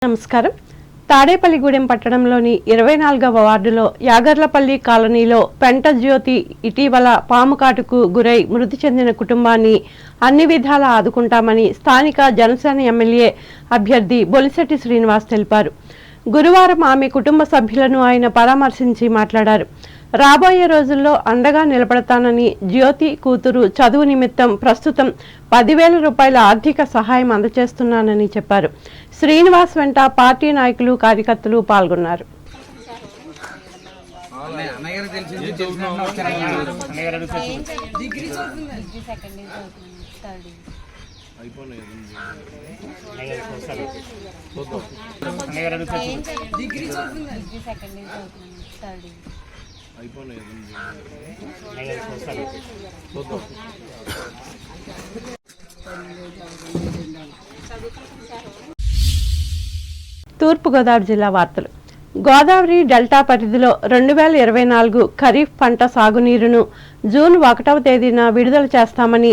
నమస్కారం. తాడేపల్లిగూడెం పట్టణంలోని 24వ వార్డులో యాగర్లపల్లి కాలనీలో పెంట జ్యోతి ఇటీవల పాము కాటుకు గురై మృతి చెందిన కుటుంబాన్ని అన్ని విధాలా ఆదుకుంటామని స్థానిక జనసేన ఎమ్మెల్యే అభ్యర్థి బొలిశెట్టి శ్రీనివాస్ తెలిపారు. గురువారం ఆమె కుటుంబ సభ్యులను ఆయన పరామర్శించి మాట్లాడారు. రాబోయే రోజుల్లో అండగా నిలబడతానని, జ్యోతి కూతురు చదువు నిమిత్తం ప్రస్తుతం 10,000 రూపాయల ఆర్థిక సహాయం అందజేస్తున్నానని చెప్పారు. శ్రీనివాస్ వెంట పార్టీ నాయకులు, కార్యకర్తలు పాల్గొన్నారు. తూర్పుగోదావరి జిల్లా వార్తలు. గోదావరి డెల్టా పరిధిలో 2024 ఖరీఫ్ పంట సాగునీరును జూన్ 1వ తేదీన విడుదల చేస్తామని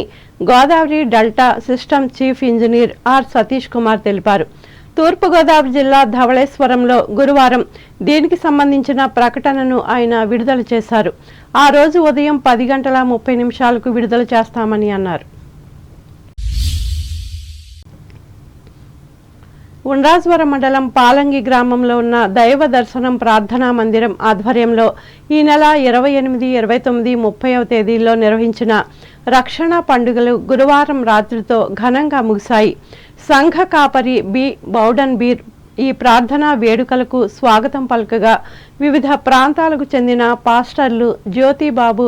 Godavari delta system chief engineer R Satish Kumar తెలిపారు. తూర్పుగోదావరి జిల్లా ధవళేశ్వరంలో గురువారం దీనికి సంబంధించిన ప్రకటనను ఆయన విడుదల చేశారు. ఆ రోజు ఉదయం 10:30 విడుదల చేస్తామని అన్నారు. ఉండ్రాజవరం మండలం పాలంగి గ్రామంలో ఉన్న దైవ దర్శనం ప్రార్థనా మందిరం ఆధ్వర్యంలో ఈ నెల 28, 29, 30వ తేదీల్లో నిర్వహించిన రక్షణ పండుగలు గురువారం రాత్రితో ఘనంగా ముగిశాయి. సంఘ కాపరి బి బౌడన్ బీర్ ఈ ప్రార్థనా వేడుకలకు స్వాగతం పలకగా వివిధ ప్రాంతాలకు చెందిన పాస్టర్లు జ్యోతిబాబు,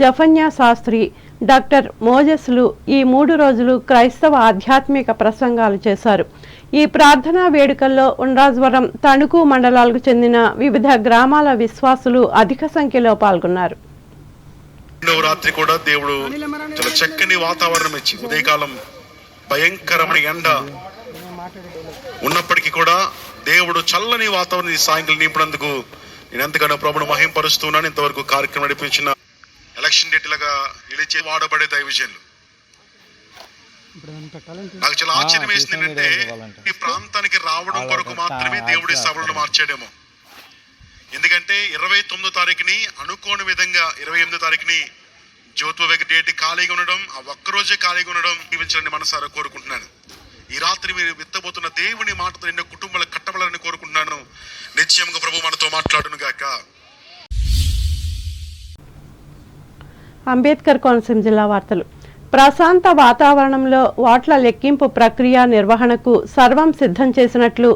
జఫన్యా శాస్త్రి, డాక్టర్ మోజెస్లు ఈ 3 రోజులు క్రైస్తవ ఆధ్యాత్మిక ప్రసంగాలు చేశారు. ఈ ప్రార్థనా వేడుకల్లో ఉండ్రాజవరం, తణుకు మండలాలకు చెందిన వివిధ గ్రామాల విశ్వాసులు అధిక సంఖ్యలో పాల్గొన్నారు. రాత్రి కూడా దేవుడు చాలా చక్కని వాతావరణం ఇచ్చి ఉదయకాలం భయంకరమైన ఎండ ఉన్నప్పటికీ కూడా దేవుడు చల్లని వాతావరణం సాయంకాలం నింపినందుకు నేను ఎంతగానో ప్రభువును మహింపరుస్తున్నాను. ఇంతవరకు కార్యక్రమం నడిపించిన ఎలక్షన్ డేట్లుగా నిలిచి వాడబడే దైవజనులు నాకు చాలా ఆశ్చర్యం వేసింది ఏంటంటే ఈ ప్రాంతానికి రావడం కొరకు మాత్రమే దేవుడి సభలను మార్చాడేమో. ఎందుకంటే 29వ తారీఖుని అనుకోని విధంగా 28వ తారీఖుని జ్యోతి డేట్ ఖాళీగా ఉండడం, ఆ ఒక్కరోజే ఖాళీగా ఉండడం జీవించాలని మనసారా కోరుకుంటున్నాను. ఈ రాత్రి మీరు విత్తబోతున్న దేవుని మాటతో ఎన్నో కుటుంబాలు కట్టబడాలని కోరుకుంటున్నాను. నిశ్చయంగా ప్రభు మనతో మాట్లాడును గాక. అంబేద్కర్ కోనసీమ జిల్లా వార్తలు. ప్రశాంత వాతావరణంలో ఓట్ల లెక్కింపు ప్రక్రియ నిర్వహణకు సర్వం సిద్ధం చేసినట్లు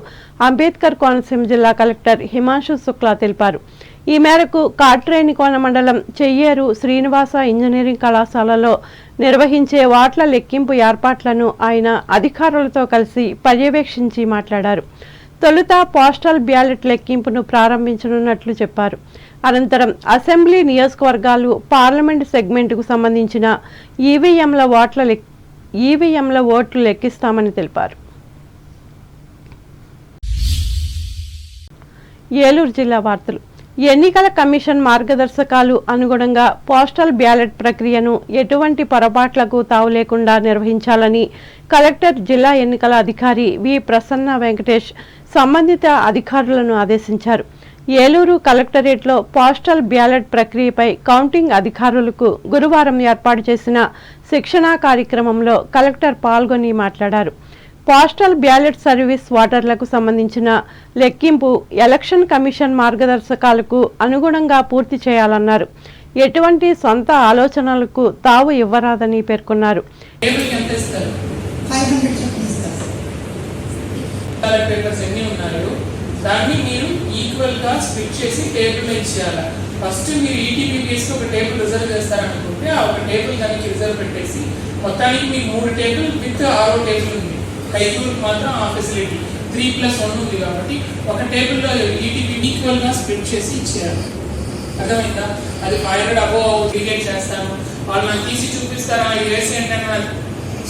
అంబేద్కర్ కోనసీమ జిల్లా కలెక్టర్ హిమాంశు శుక్లా తెలిపారు. ఈ మేరకు కాట్రేనికోన మండలం చెయ్యేరు శ్రీనివాస ఇంజనీరింగ్ కళాశాలలో నిర్వహించే ఓట్ల లెక్కింపు ఏర్పాట్లను ఆయన అధికారులతో కలిసి పర్యవేక్షించి మాట్లాడారు. తొలుత పోస్టల్ బ్యాలెట్ లెక్కింపును ప్రారంభించనున్నట్లు చెప్పారు. అనంతరం అసెంబ్లీ నియోజకవర్గాలు, పార్లమెంటు సెగ్మెంటుకు సంబంధించిన ఈవీఎంల ఓట్లు లెక్కిస్తామని తెలిపారు. ఏలూరు జిల్లా వార్తలు. ఎన్నికల కమిషన్ మార్గదర్శకాలు అనుగుణంగా పోస్టల్ బ్యాలెట్ ప్రక్రియను ఎటువంటి పొరపాట్లకు తావు లేకుండా నిర్వహించాలని కలెక్టర్, జిల్లా ఎన్నికల అధికారి వి ప్రసన్న వెంకటేష్ సంబంధిత అధికారులను ఆదేశించారు. ఏలూరు కలెక్టరేట్లో పోస్టల్ బ్యాలెట్ ప్రక్రియపై కౌంటింగ్ అధికారులకు గురువారం ఏర్పాటు చేసిన శిక్షణా కార్యక్రమంలో కలెక్టర్ పాల్గొని మాట్లాడారు. పోస్టల్ బ్యాలెట్ సర్వీస్ ఓటర్లకు సంబంధించిన లెక్కింపు ఎలక్షన్ కమిషన్ మార్గదర్శకాలకు అనుగుణంగా పూర్తి చేయాలన్నారు. ఎటువంటి సొంత ఆలోచనలకు తావు ఇవ్వరాదని పేర్కొన్నారు. దాన్ని మీరు ఈక్వల్ గా స్ప్లిట్ చేసి టేబుల్ ఇచ్చేయాలి. ఫస్ట్ మీరు ఈటీపీఎస్ ఒక టేబుల్ రిజర్వ్ చేస్తారనుకుంటే ఆ ఒక టేబుల్ దానికి రిజర్వ్ పెట్టేసి మొత్తానికి మీకు 3 టేబుల్ విత్ 6 టేబుల్ ఉంది. హైస్కూల్ మాత్రం ఆ ఫెసిలిటీ 3+1 ఉంది కాబట్టి ఒక టేబుల్ లో ఈటీపీ ఈక్వల్ గా స్ప్లిట్ చేసి ఇచ్చేయాలి. అర్థమైందా? అది 500 అబోవ్ డిలీట్ చేస్తాను, వాళ్ళు నాకు తీసి చూపిస్తారా ఇది వేసి ఏంటంటే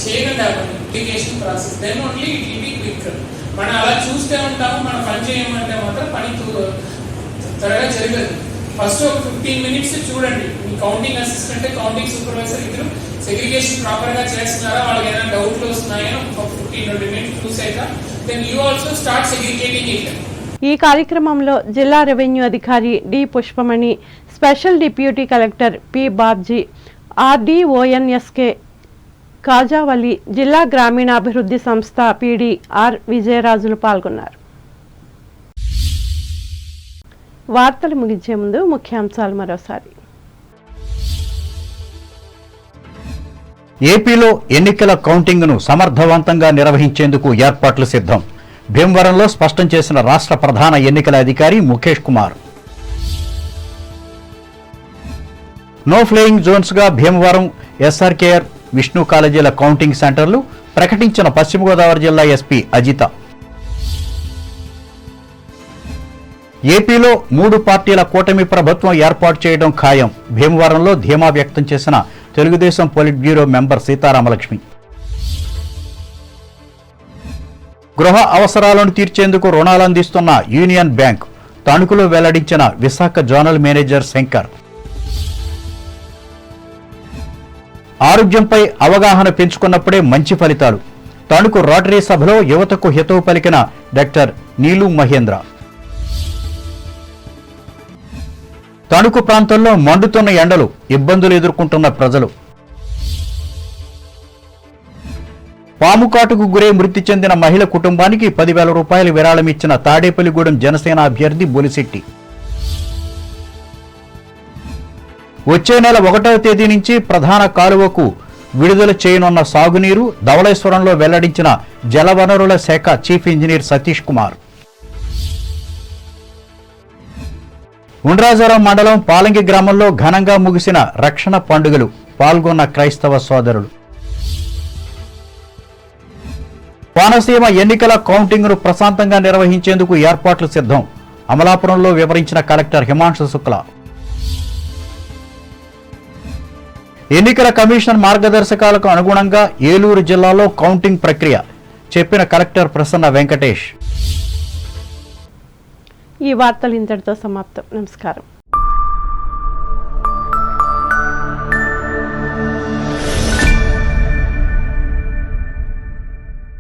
చేయకుండా application process then only it will be quick. మనం అలా చూస్తే ఉంటాము, మనం పని చేయమంటే మాత్రం పని త్వరగా జరగదు. ఫస్ట్ ఒక 15 minutes చూడండి, మీ కౌంటింగ్ అసిస్టెంట్ కౌంటింగ్ సూపర్వైజర్ ఇద్దరు సెగ్రిగేషన్ ప్రాపర్ గా చేస్తున్నారా, వాళ్ళకి ఏదైనా డౌట్లు వస్తున్నాయో 15-20 minutes చూసాక then you also start segregating it. ఈ కార్యక్రమంలో జిల్లా రెవెన్యూ అధికారి D Pushpamani, special deputy collector P Babji, RDO NSK Kajavali, జిల్లా గ్రామీణాభివృద్ధి సంస్థ పీడీ ఆర్ విజయరాజులు పాల్గొన్నారు. వార్తలు ముగించే ముందు ముఖ్యాంశాలు మరోసారి. ఏపీలో ఎన్నికల కౌంటింగ్ను సమర్థవంతంగా నిర్వహించేందుకు ఏర్పాట్లు సిద్ధం. భీమవరంలో స్పష్టం చేసిన రాష్ట్ర ప్రధాన ఎన్నికల అధికారి ముఖేష్ కుమార్. నో ఫ్లేయింగ్ జోన్స్గా భీమవరం, ఎస్ఆర్కేఆర్, విష్ణు కాలేజీల కౌంటింగ్ సెంటర్లు ప్రకటించిన పశ్చిమ గోదావరి జిల్లా ఎస్పీ అజిత. ఏపీలో 3 పార్టీల కూటమి ప్రభుత్వం ఏర్పాటు చేయడం ఖాయం. భీమవరంలో ధీమా వ్యక్తం చేసిన Telugu Desam polit bureau member Seetharamalakshmi. గృహ అవసరాలను తీర్చేందుకు రుణాలు అందిస్తున్న యూనియన్ బ్యాంక్, తణుకులో వెల్లడించిన విశాఖ జోనల్ మేనేజర్ శంకర్. ఆరోగ్యంపై అవగాహన పెంచుకున్నప్పుడే మంచి ఫలితాలు. తణుకు రోటరీ సభలో యువతకు హితవు పలికిన డాక్టర్ నీలు మహేంద్ర. తణుకు ప్రాంతంలో మండుతున్న ఎండలు, ఇబ్బందులు ఎదుర్కొంటున్న ప్రజలు. పాము కాటుకు గురై మృతి చెందిన మహిళ కుటుంబానికి 10,000 రూపాయలు విరాళం ఇచ్చిన తాడేపల్లిగూడెం జనసేన అభ్యర్థి బొలిశెట్టి. వచ్చే నెల 1వ తేదీ నుంచి ప్రధాన కాలువకు విడుదల చేయనున్న సాగునీరు ధవళేశ్వరంలో వెల్లడించిన జలవనరుల శాఖ చీఫ్ ఇంజనీర్ సతీష్ కుమార్. ఉండ్రాజారం మండలం పాలంగి గ్రామంలో ఘనంగా ముగిసిన రక్షణ పండుగలు, పాల్గొన్న క్రైస్తవ సోదరులు. కోనసీమ ఎన్నికల కౌంటింగ్ను ప్రశాంతంగా నిర్వహించేందుకు ఏర్పాట్లు సిద్ధం. అమలాపురంలో వివరించిన కలెక్టర్ హిమాంశు శుక్లా. ఎన్నికల కమిషన్ మార్గదర్శకాలకు అనుగుణంగా ఏలూరు జిల్లాలో కౌంటింగ్ ప్రక్రియ, చెప్పిన కలెక్టర్ ప్రసన్న వెంకటేష్. ఈ వార్తలు ఇంతటితో సమాప్తం. నమస్కారం.